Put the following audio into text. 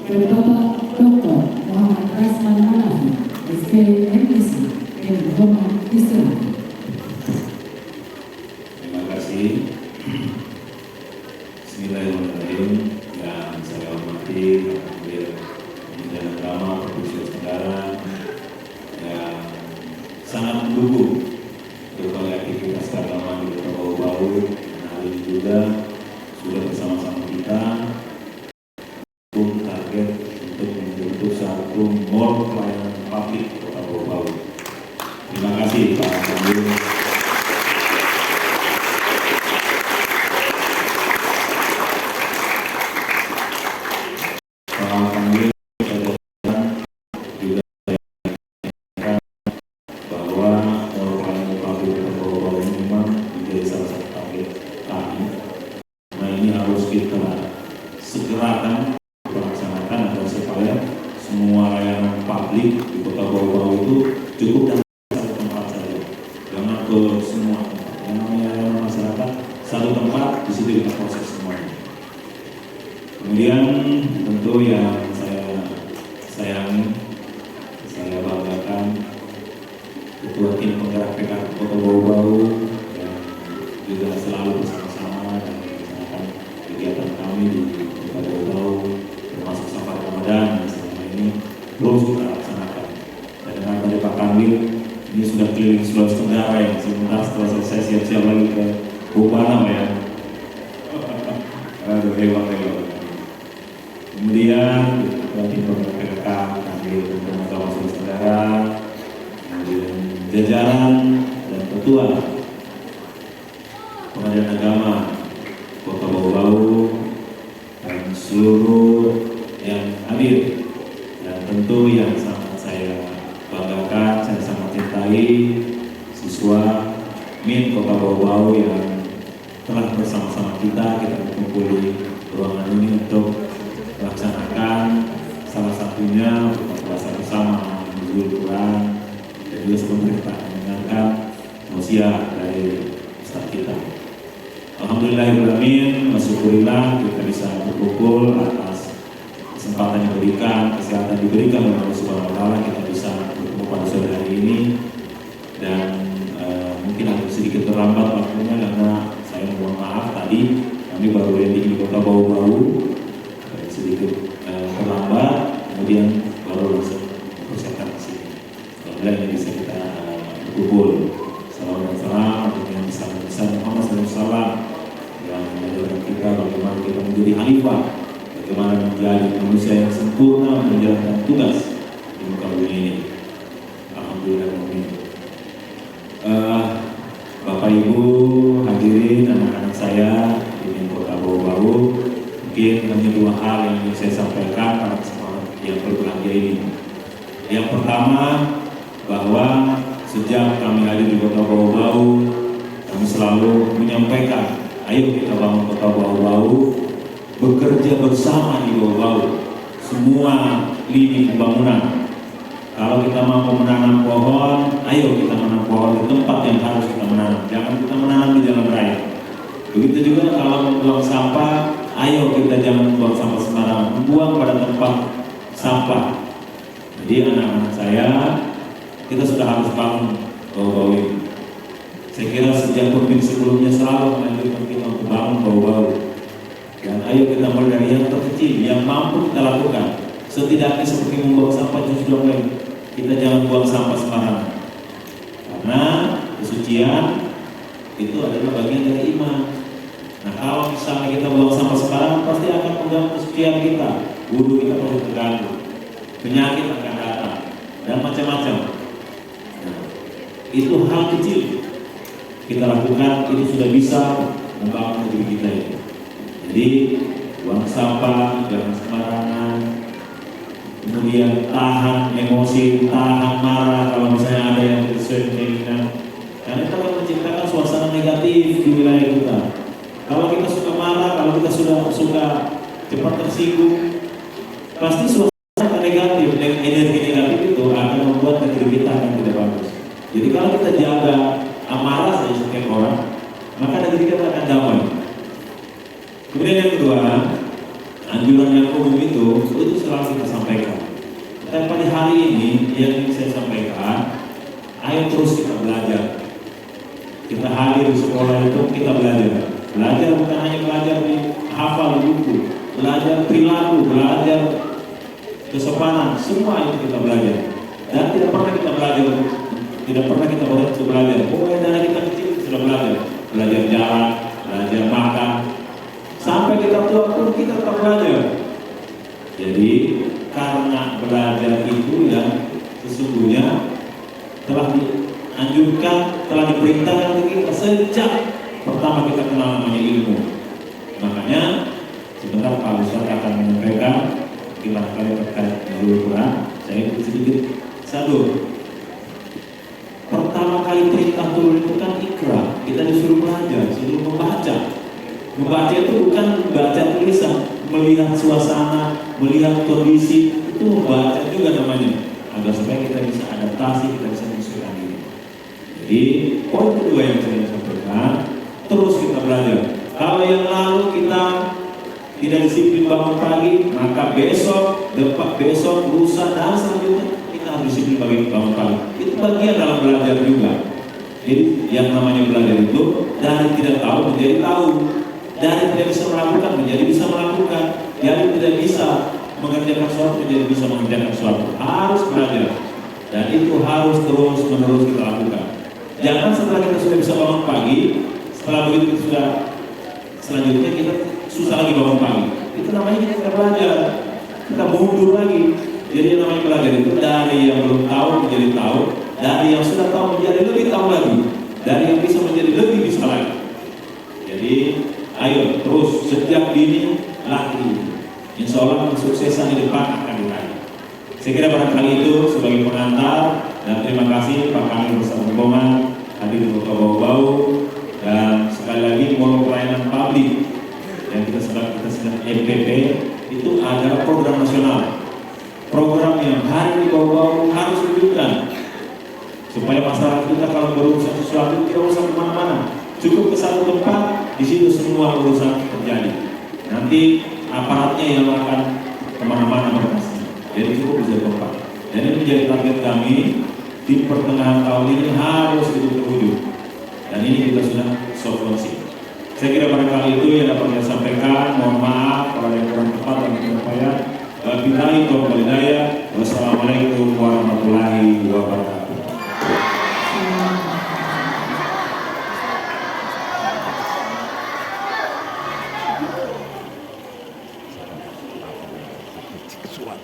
Bapak Dr. Muhammad Rasman Hanafi, SPMIC, dengan hormat diserahkan. Terima kasih. Bismillahirrahmanirrahim. Yang saya hormati Kementerian Agama Provinsi Tenggara yang sangat mendukung berbagai aktivitas keagamaan di Kota Bau-Bau. Dan hari ini juga sudah bersama-sama kita untuk target untuk membentuk satu mall pelayanan publik Kota Bau-Bau. Terima kasih Pak Sambil. Segerakan melaksanakan agar supaya semua layanan publik di Kota Bau-Bau itu cukup dan satu tempat saja, jangan ke semua tempat. Yang namanya layanan masyarakat satu tempat, di situ kita proses semuanya. Kemudian tentu yang saya sayangi, saya banggakan Ketua Tim Penggerak PKK Kota Bau-Bau yang juga selalu bersama-sama dan melaksanakan kegiatan kami di Kota Bau-Bau, termasuk safar Ramadan yang selama ini terus kita laksanakan. Dan dengan dari Pak Kamil, ini sudah keliling Sulawesi Tenggara yang sebentar setelah selesai siap-siap lagi ke Bupana ya. Aduh, hebat. Kemudian Ketua Tim Penggerak PKK Kamil untuk Agama Sulawesi Tenggara, kemudian jajaran dan Ketua Pengadilan Agama Kota Bau-Bau dan seluruh yang hadir, dan tentu yang sangat saya banggakan, saya sangat cintai siswa MIN Kota Bau-Bau yang telah bersama-sama kita berkumpul di ruangan ini untuk melaksanakan salah satunya buka puasa bersama, menuzul Quran, dan juga sebentar kita mendengarkan tausiah dari Ustaz kita. Alhamdulillahirrahmanirrahim, masyukurillah kita bisa berkumpul atas kesempatan yang diberikan, kesehatan diberikan oleh Allah Subhanahu wa Ta'ala, kita bisa bertemu pada sore hari ini. Dan mungkin agak sedikit terlambat waktunya karena saya mohon maaf tadi kami baru landing di Kota Bau-Bau, sedikit terlambat, kemudian baru langsung persiapkan ke sini. Alhamdulillah ini bisa kita berkumpul. Salam dan salam dengan besar Muhammad SAW yang mengajarkan kita bagaimana kita menjadi khalifah, bagaimana menjadi manusia yang sempurna menjalankan tugas di muka bumi ini. Alhamdulillah. Bapak Ibu hadirin, anak-anak saya di Kota Bau-Bau, mungkin hanya dua hal yang ingin saya sampaikan pada kesempatan yang berbahagia ini. Yang pertama, bahwa sejak kami hadir di Kota Bau-Bau, kami selalu menyampaikan, ayo kita bangun Kota Bau-Bau, bekerja bersama di Bau-Bau, semua lini pembangunan. Kalau kita mampu menanam pohon, ayo kita menanam pohon di tempat yang harus kita menanam, jangan kita menanam di jalan raya. Begitu juga kalau membuang sampah, ayo kita jangan membuang sampah sembarangan, membuang pada tempat sampah. Jadi anak-anak saya, kita sudah harus bangun Bau-Bau ini. Saya kira sejak pemimpin sebelumnya selalu menganjurkan kita untuk bangun Bau-Bau. Dan ayo kita mulai dari yang terkecil, yang mampu kita lakukan. Setidaknya seperti membuang sampah di sudah mulai. Kita jangan buang sampah sembarangan. Karena kesucian itu adalah bagian dari iman. Nah, kalau misalnya kita buang sampah sembarangan, pasti akan mengganggu kesucian kita. Wudhu kita pasti terganggu, penyakit akan datang, dan macam-macam. Nah, itu hal kecil kita lakukan, itu sudah bisa membangun negeri kita ini. Jadi buang sampah jangan sembarangan. Kemudian tahan emosi, tahan marah kalau misalnya ada yang sesuai keinginan. Karena itu akan menciptakan suasana negatif di wilayah kita. Kalau kita suka marah, kalau kita suka cepat tersinggung, pasti suasana negatif, energi negatif itu akan membuat negeri kita akan tidak bagus. Jadi kalau kita jaga amarah saja setiap orang, maka negeri kita akan damai. Kemudian yang kedua, anjuran yang umum itu selalu yang ingin saya sampaikan, ayo terus kita belajar. Kita hadir di sekolah itu kita belajar. Belajar bukan hanya belajar di hafal buku, belajar perilaku, belajar kesopanan, semua itu kita belajar. Dan tidak pernah kita belajar untuk belajar. Pokoknya dari kita kecil sudah belajar jalan, belajar makan, sampai kita tua pun kita tetap belajar. Jadi karena belajar itu yang sesungguhnya telah dianjurkan, telah diperintahkan untuk kita sejak pertama kita kenal namanya ilmu. Makanya sebentar Pak Ustaz akan menyampaikan kita kali terkait Nurul Quran. Saya ikut sedikit sadur. Pertama kali perintah turun itu kan ikra. Kita disuruh belajar, disuruh membaca. Membaca itu bukan membaca tulisan, melihat suasana, melihat kondisi, itu membaca juga namanya. Agar supaya kita bisa adaptasi, kita bisa menyesuaikan diri. Jadi poin kedua yang saya sampaikan, terus kita belajar. Kalau yang lalu kita tidak disiplin bangun pagi, maka besok, lusa dan selanjutnya kita harus disiplin bangun pagi. Itu bagian dalam belajar juga. Jadi yang namanya belajar itu dari tidak tahu menjadi tahu, dari tidak bisa melakukan menjadi bisa melakukan, dari tidak bisa mengerjakan sesuatu menjadi bisa mengerjakan sesuatu. Harus belajar, dan itu harus terus menerus kita lakukan. Jangan setelah kita sudah bisa bangun pagi, setelah begitu sudah selanjutnya kita susah lagi bangun pagi. Itu namanya kita belajar, kita mundur lagi. Jadi yang namanya belajar itu dari yang belum tahu menjadi tahu, dari yang sudah tahu menjadi lebih tahu lagi, dari yang bisa menjadi lebih bisa lagi. Jadi ayo terus sejak dini latih. Insya Allah kesuksesan di depan akan diraih. Saya kira barangkali itu sebagai pengantar, dan terima kasih Pak Kamil bersama rombongan hadir di Kota Bau-Bau, dan sekali lagi mau pelayanan publik yang kita sedang MPP itu adalah program nasional, program yang hari di Bau-Bau harus diwujudkan supaya masyarakat kita kalau berurusan sesuatu tidak usah kemana-mana, cukup ke satu tempat, di situ semua urusan terjadi. Nanti aparatnya yang akan kemana-mana berkasih. Jadi cukup bisa tempat. Dan ini menjadi target kami di pertengahan tahun ini harus itu terwujud. Dan ini kita sudah soft launching. Saya kira barangkali itu yang dapat saya sampaikan. Mohon maaf kalau ada yang kurang tepat dan kurang payah. Wabillahi taufiq wal hidayah. Wassalamualaikum warahmatullahi wabarakatuh. Suat.